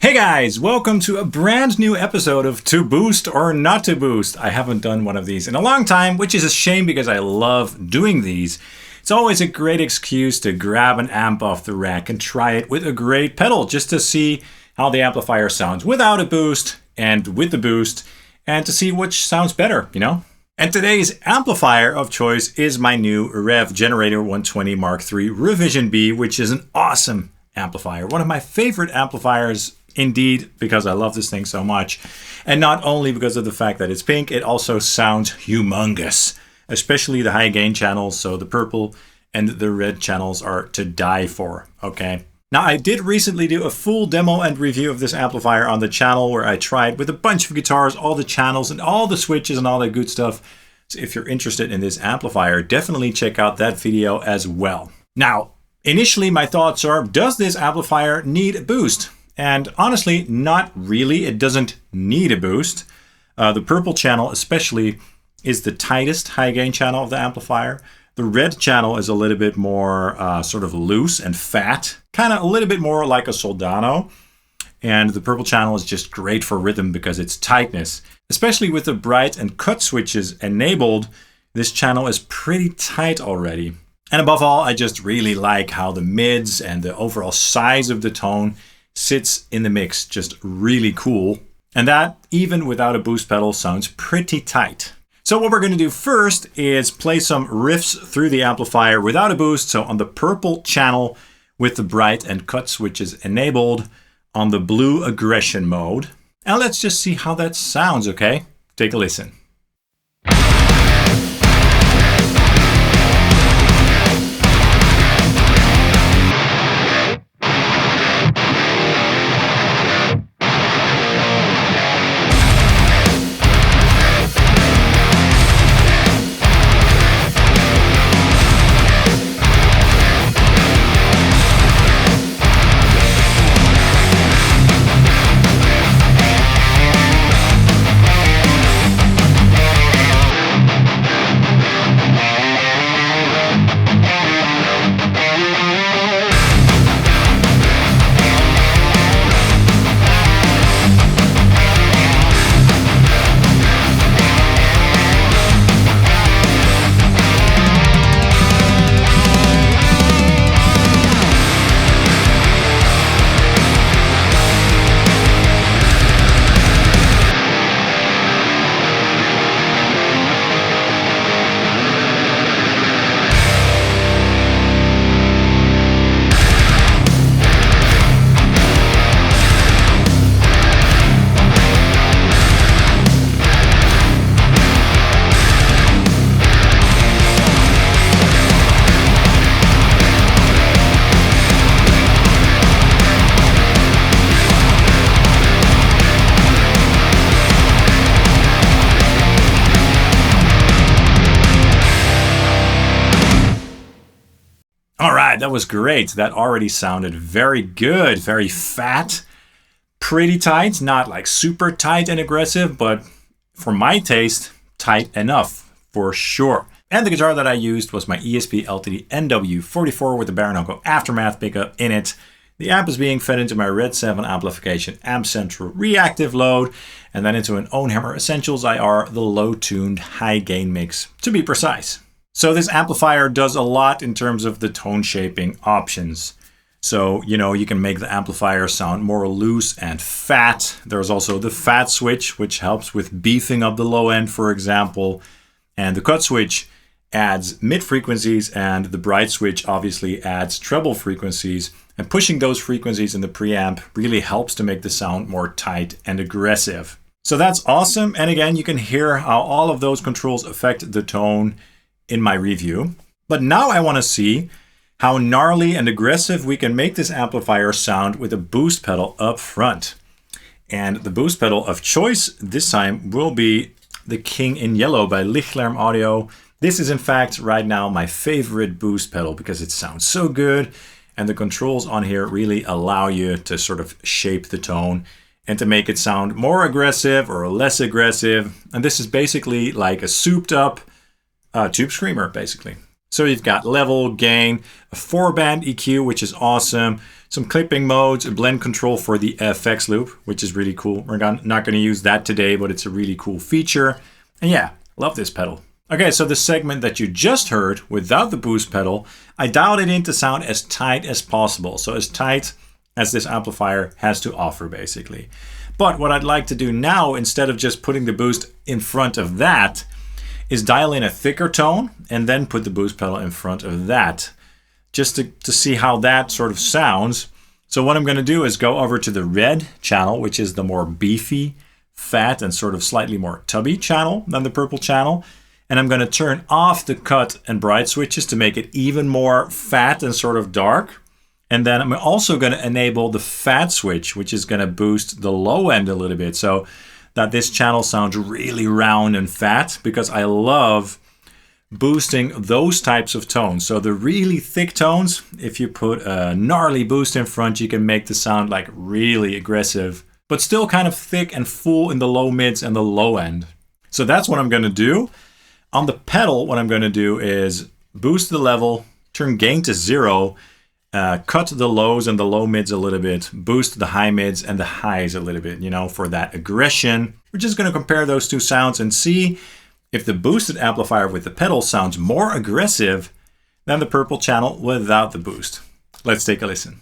Hey guys, welcome to a brand new episode of To Boost or Not to Boost. I haven't done one of these in a long time, which is a shame because I love doing these. It's always a great excuse to grab an amp off the rack and try it with a great pedal just to see how the amplifier sounds without a boost and with the boost and to see which sounds better, you know? And today's amplifier of choice is my new Revv Generator 120 Mark III Revision B, which is an awesome amplifier. One of my favorite amplifiers indeed, because I love this thing so much. And not only because of the fact that it's pink, it also sounds humongous, especially the high gain channels. So the purple and the red channels are to die for, okay? Now, I did recently do a full demo and review of this amplifier on the channel where I tried with a bunch of guitars, all the channels and all the switches and all that good stuff. So if you're interested in this amplifier, definitely check out that video as well. Now, initially my thoughts are, does this amplifier need a boost? And honestly, not really. It doesn't need a boost. The purple channel especially is the tightest high gain channel of the amplifier. The red channel is a little bit more sort of loose and fat, kind of a little bit more like a Soldano. And the purple channel is just great for rhythm because its tightness, especially with the bright and cut switches enabled, this channel is pretty tight already. And above all, I just really like how the mids and the overall size of the tone sits in the mix, just really cool. And that, even without a boost pedal, sounds pretty tight. So what we're going to do first is play some riffs through the amplifier without a boost. So on the purple channel with the bright and cut switches enabled on the blue aggression mode. And let's just see how that sounds, okay? Take a listen. All right, that was great. That already sounded very good, very fat, pretty tight, not like super tight and aggressive, but for my taste, tight enough for sure. And the guitar that I used was my ESP LTD NW44 with the Baronoko Aftermath pickup in it. The amp is being fed into my RedSeven Amplification Amp Central reactive load, and then into an OwnHammer Essentials IR, the low-tuned high-gain mix, to be precise. So this amplifier does a lot in terms of the tone shaping options. So, you know, you can make the amplifier sound more loose and fat. There's also the fat switch, which helps with beefing up the low end, for example. And the cut switch adds mid frequencies, and the bright switch obviously adds treble frequencies. And pushing those frequencies in the preamp really helps to make the sound more tight and aggressive. So that's awesome. And again, you can hear how all of those controls affect the tone in my review. But now I want to see how gnarly and aggressive we can make this amplifier sound with a boost pedal up front. And the boost pedal of choice this time will be the King in Yellow by Lichtlaerm Audio. This is in fact right now my favorite boost pedal because it sounds so good, and the controls on here really allow you to sort of shape the tone and to make it sound more aggressive or less aggressive. And this is basically like a souped up tube screamer, basically. So you've got level, gain, a 4-band EQ, which is awesome, some clipping modes, a blend control for the FX loop, which is really cool. We're not going to use that today, but it's a really cool feature. And yeah, love this pedal. Okay, so the segment that you just heard without the boost pedal, I dialed it in to sound as tight as possible. So as tight as this amplifier has to offer, basically. But what I'd like to do now, instead of just putting the boost in front of that, is dial in a thicker tone and then put the boost pedal in front of that, just to see how that sort of sounds. So what I'm going to do is go over to the red channel, which is the more beefy, fat, and sort of slightly more tubby channel than the purple channel. And I'm going to turn off the cut and bright switches to make it even more fat and sort of dark. And then I'm also going to enable the fat switch, which is going to boost the low end a little bit so that this channel sounds really round and fat, because I love boosting those types of tones. So the really thick tones, if you put a gnarly boost in front, you can make the sound like really aggressive, but still kind of thick and full in the low mids and the low end. So that's what I'm going to do. On the pedal, what I'm going to do is boost the level, turn gain to 0, cut the lows and the low mids a little bit, boost the high mids and the highs a little bit, you know, for that aggression. We're just going to compare those two sounds and see if the boosted amplifier with the pedal sounds more aggressive than the purple channel without the boost. Let's take a listen.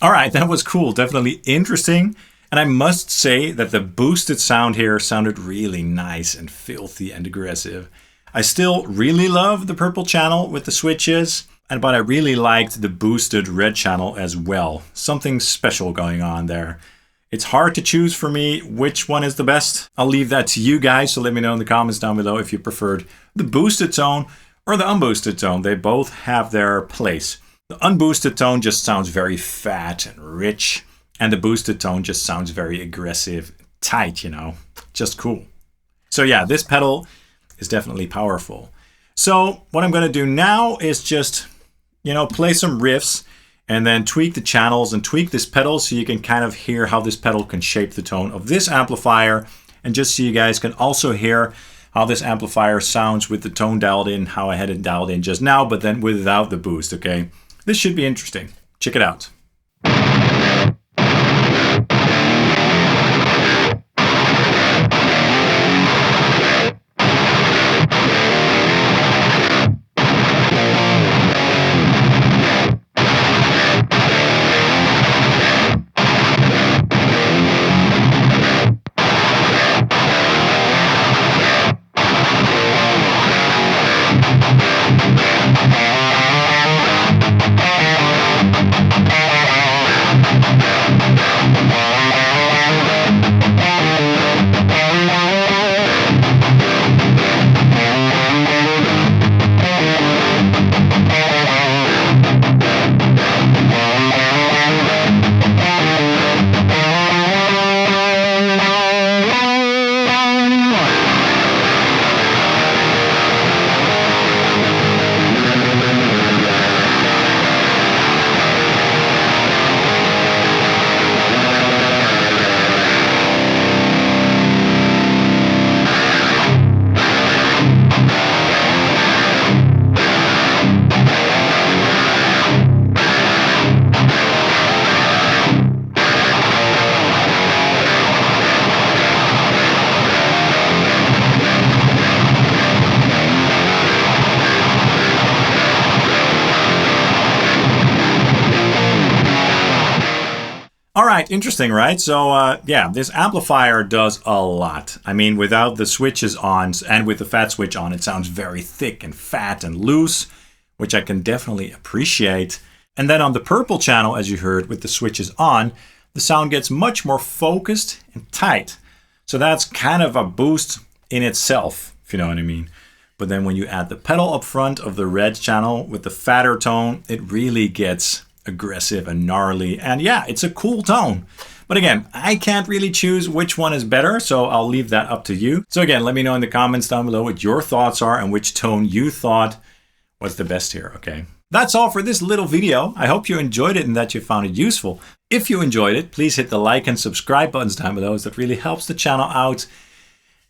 All right, that was cool, definitely interesting. And I must say that the boosted sound here sounded really nice and filthy and aggressive. I still really love the purple channel with the switches, but I really liked the boosted red channel as well. Something special going on there. It's hard to choose for me which one is the best. I'll leave that to you guys, so let me know in the comments down below if you preferred the boosted tone or the unboosted tone. They both have their place. The unboosted tone just sounds very fat and rich, and the boosted tone just sounds very aggressive, tight, you know, just cool. So yeah, this pedal is definitely powerful. So what I'm going to do now is just, you know, play some riffs and then tweak the channels and tweak this pedal so you can kind of hear how this pedal can shape the tone of this amplifier, and just so you guys can also hear how this amplifier sounds with the tone dialed in, how I had it dialed in just now, but then without the boost, okay? This should be interesting. Check it out. All right, interesting, right? So yeah, this amplifier does a lot. I mean, without the switches on and with the fat switch on, it sounds very thick and fat and loose, which I can definitely appreciate. And then on the purple channel, as you heard, with the switches on, the sound gets much more focused and tight. So that's kind of a boost in itself, if you know what I mean. But then when you add the pedal up front of the red channel with the fatter tone, it really gets aggressive and gnarly. And yeah, it's a cool tone. But again, I can't really choose which one is better, so I'll leave that up to you. So again, let me know in the comments down below what your thoughts are and which tone you thought was the best here, okay? That's all for this little video. I hope you enjoyed it and that you found it useful. If you enjoyed it, please hit the like and subscribe buttons down below, as that really helps the channel out.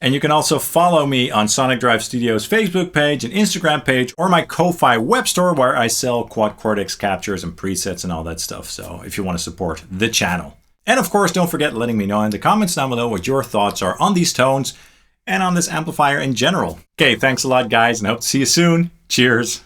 And you can also follow me on Sonic Drive Studio's Facebook page and Instagram page, or my Ko-Fi web store where I sell quad cortex captures and presets and all that stuff. So if you want to support the channel. And of course, don't forget letting me know in the comments down below what your thoughts are on these tones and on this amplifier in general. Okay, thanks a lot guys, and I hope to see you soon. Cheers.